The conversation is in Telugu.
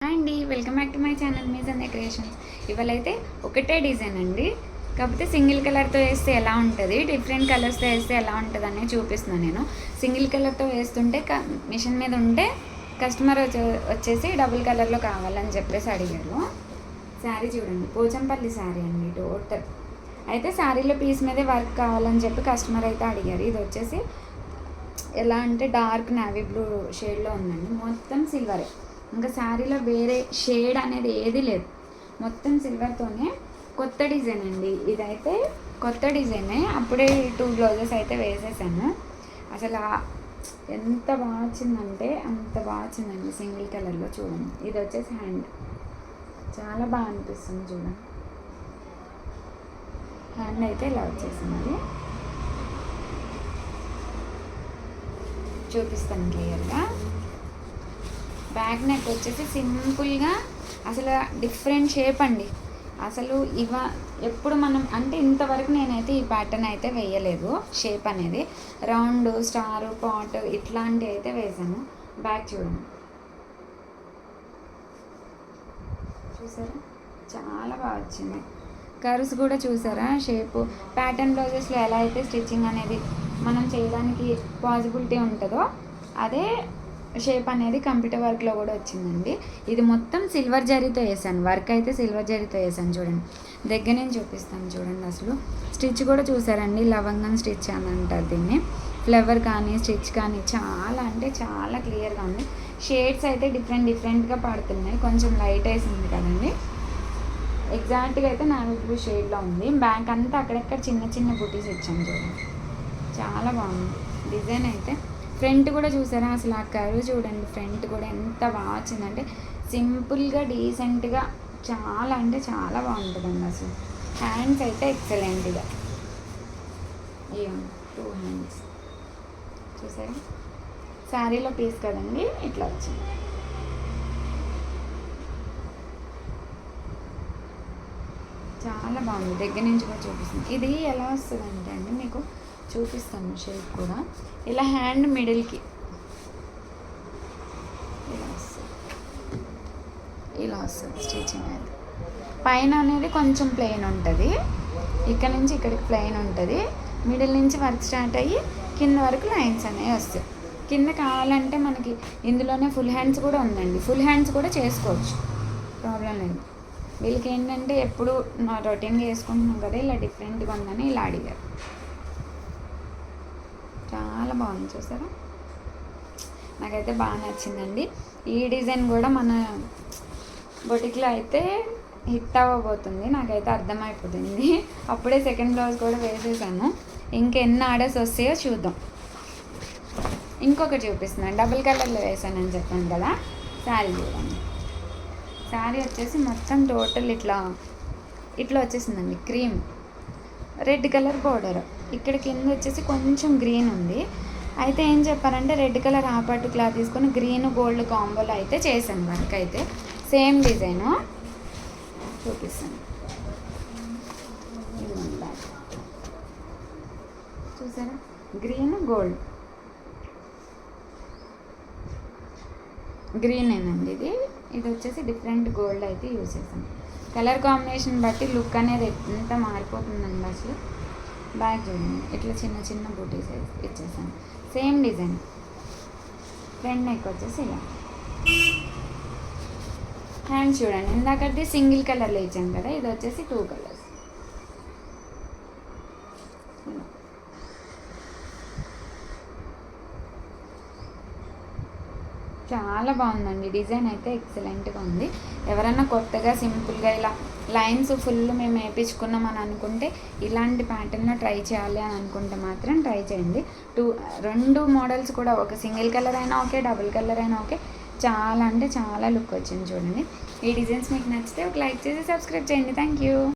హాయ్ అండి, welcome back to my channel మీ సంధ్య క్రియేషన్స్. ఇవాళైతే ఒకటే డిజైన్ అండి, కాకపోతే సింగిల్ కలర్తో వేస్తే ఎలా ఉంటుంది, డిఫరెంట్ కలర్స్తో వేస్తే ఎలా ఉంటుంది అనేది చూపిస్తున్నాను. నేను సింగిల్ కలర్తో వేస్తుంటే మిషన్ మీద ఉంటే కస్టమర్ వచ్చేసి డబుల్ కలర్లో కావాలని చెప్పేసి అడిగారు. శారీ చూడండి, పోచంపల్లి శారీ అండి టోటల్. అయితే శారీలో పీస్ మీదే వర్క్ కావాలని చెప్పి కస్టమర్ అయితే అడిగారు. ఇది వచ్చేసి ఎలా అంటే డార్క్ నావీ బ్లూ షేడ్లో ఉందండి, మొత్తం సిల్వరే. ఇంకా శారీలో వేరే షేడ్ అనేది ఏది లేదు, మొత్తం సిల్వర్తోనే. కొత్త డిజైన్ అండి ఇదైతే, కొత్త డిజైనే. అప్పుడే 2 బ్లౌజెస్ అయితే వేసేసాను. అసలు ఎంత బాగా వచ్చిందంటే అంత బాగా వచ్చిందండి సింగిల్ కలర్లో. చూడండి, ఇది వచ్చేసి హ్యాండ్, చాలా బాగా అనిపిస్తుంది చూడండి. హ్యాండ్ అయితే ఇలా వచ్చేసింది, చూపిస్తాను క్లియర్గా. బ్యాక్ నెక్ వచ్చేసి సింపుల్గా, అసలు డిఫరెంట్ షేప్ అండి. అసలు ఎప్పుడు మనం అంటే ఇంతవరకు నేనైతే ఈ ప్యాటర్న్ అయితే వేయలేదు. షేప్ అనేది రౌండ్, స్టార్, పాట్ ఇట్లాంటివి అయితే వేసాను. బ్యాక్ చూడండి, చూసారా చాలా బాగా వచ్చింది. కర్వ్స్ కూడా చూసారా, షేపు. ప్యాటర్న్ బ్లౌజెస్లో ఎలా అయితే స్టిచ్చింగ్ అనేది మనం చేయడానికి పాసిబిలిటీ ఉంటుందో అదే షేప్ అనేది కంప్యూటర్ వర్క్లో కూడా వచ్చిందండి. ఇది మొత్తం సిల్వర్ జరీతో వేసాను, వర్క్ అయితే సిల్వర్ జరీతో వేసాను. చూడండి, దగ్గర నేను చూపిస్తాను చూడండి. అసలు స్టిచ్ కూడా చూసారండి, లవంగం స్టిచ్ అని అంటారు దీన్ని. ఫ్లవర్ కానీ స్టిచ్ కానీ చాలా అంటే చాలా క్లియర్గా ఉంది. షేడ్స్ అయితే డిఫరెంట్గా పడుతున్నాయి, కొంచెం లైట్ వేసింది కదండి. ఎగ్జాక్ట్గా అయితే నావీ బ్లూ షేడ్లో ఉంది. బ్యాక్ అంతా అక్కడెక్కడ చిన్న చిన్న బుటీస్ ఇచ్చాను చూడండి, చాలా బాగుంది డిజైన్ అయితే. ఫ్రంట్ కూడా చూసారా, అసలు ఆ కర్వ్ చూడండి, ఫ్రంట్ కూడా ఎంత బాగా వచ్చిందంటే సింపుల్గా డీసెంట్గా చాలా అంటే చాలా బాగుంటుందండి. అసలు హ్యాండ్స్ అయితే ఎక్సలెంట్గా, ఇవ్వండి 2 హ్యాండ్స్ చూసారా. శారీలో పీస్ కదండి, ఇట్లా వచ్చింది. చాలా బాగుంది, దగ్గర నుంచి కూడా చూపిస్తుంది. ఇది ఎలా వస్తుంది అంటే అండి, మీకు చూపిస్తాను షేప్ కూడా. ఇలా హ్యాండ్ మిడిల్కి ఇలా వస్తుంది స్టిచ్చింగ్ అనేది. పైన అనేది కొంచెం ప్లెయిన్ ఉంటుంది, ఇక్కడ నుంచి ఇక్కడికి ప్లెయిన్ ఉంటుంది. మిడిల్ నుంచి వర్క్ స్టార్ట్ అయ్యి కింద వరకు లైన్స్ అనేవి వస్తాయి. కింద కావాలంటే మనకి ఇందులోనే ఫుల్ హ్యాండ్స్ కూడా ఉందండి, ఫుల్ హ్యాండ్స్ కూడా చేసుకోవచ్చు, ప్రాబ్లం లేదు. వీళ్ళకి ఏంటంటే ఎప్పుడు నా రొటీన్గా వేసుకుంటున్నాం కదా, ఇలా డిఫరెంట్గా ఉందని ఇలా అడిగారు. చాలా బాగుంది చూసారా, నాకైతే బాగా నచ్చిందండి. ఈ డిజైన్ కూడా మన బొటిక్లో అయితే హిట్ అవ్వబోతుంది, నాకైతే అర్థమైపోతుంది. అప్పుడే సెకండ్ బ్లౌజ్ కూడా వేసేసాను, ఇంకెన్ని ఆర్డర్స్ వస్తాయో చూద్దాం. ఇంకొకటి చూపిస్తున్నాను, డబుల్ కలర్లో వేసానని చెప్పాను కదా. శారీ చూడండి, శారీ వచ్చేసి మొత్తం టోటల్ ఇట్లా వచ్చేసిందండి. క్రీమ్ రెడ్ కలర్ బోర్డర్, ఇక్కడ కింద వచ్చేసి కొంచెం గ్రీన్ ఉంది. అయితే ఏం చెప్పారంటే రెడ్ కలర్ ఆపట్టు క్లాత్ తీసుకొని గ్రీన్ గోల్డ్ కాంబోలో అయితే చేశాను వర్క్. అయితే సేమ్ డిజైను చూపిస్తాను, బ్యాక్ చూసారా, గ్రీన్ గోల్డ్, గ్రీనేనండి ఇది వచ్చేసి డిఫరెంట్ గోల్డ్ అయితే యూజ్ చేశాను. కలర్ కాంబినేషన్ బట్టి లుక్ అనేది ఎంత మారిపోతుందండి అసలు. బ్యాక్ చూడండి, ఇట్లా చిన్న చిన్న బూటీస్ ఇచ్చేసాను, సేమ్ డిజైన్. ఫ్రంట్ నెక్ వచ్చేసి ఇలా. హ్యాండ్స్ చూడండి, ఇందాకది సింగిల్ కలర్లో ఇచ్చాను కదా, ఇది వచ్చేసి 2 కలర్స్. చాలా బాగుందండి డిజైన్ అయితే, ఎక్సలెంట్గా ఉంది. ఎవరైనా కొత్తగా సింపుల్గా ఇలా లైన్స్ ఫుల్ మేము వేయించుకున్నాం అని అనుకుంటే, ఇలాంటి ప్యాటర్న్లో ట్రై చేయాలి అని అనుకుంటే మాత్రం ట్రై చేయండి. 2 మోడల్స్ కూడా, ఒక సింగిల్ కలర్ అయినా ఓకే, డబుల్ కలర్ అయినా ఓకే, చాలా అంటే చాలా లుక్ వచ్చింది చూడండి. ఈ డిజైన్స్ మీకు నచ్చితే ఒక లైక్ చేసి సబ్స్క్రైబ్ చేయండి. Thank you.